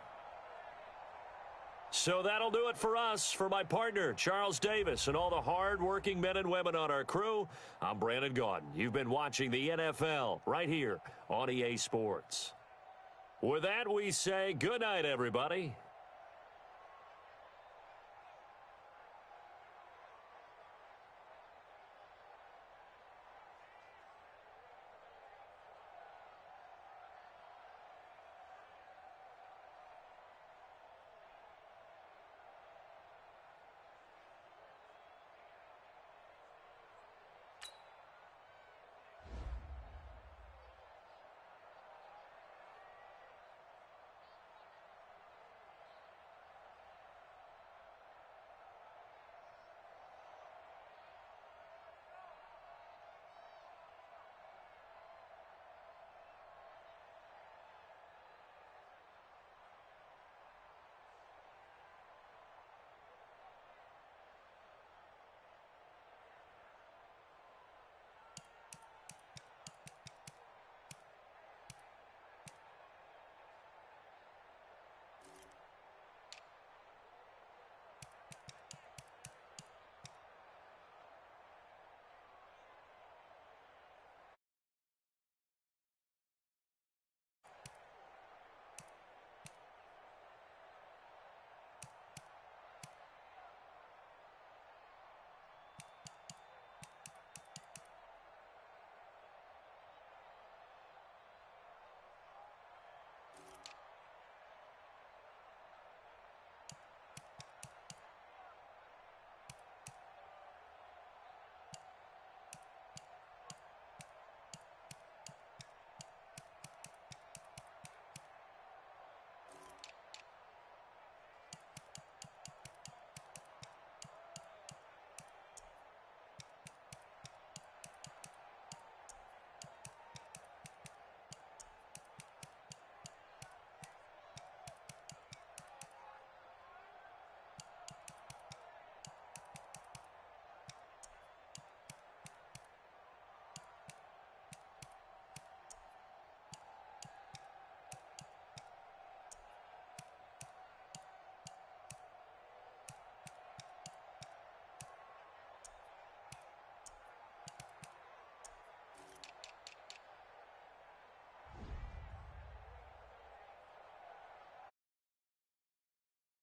So that'll do it for us. For my partner, Charles Davis, and all the hard-working men and women on our crew, I'm Brandon Gaudin. You've been watching the NFL right here on EA Sports. With that, we say good night, everybody.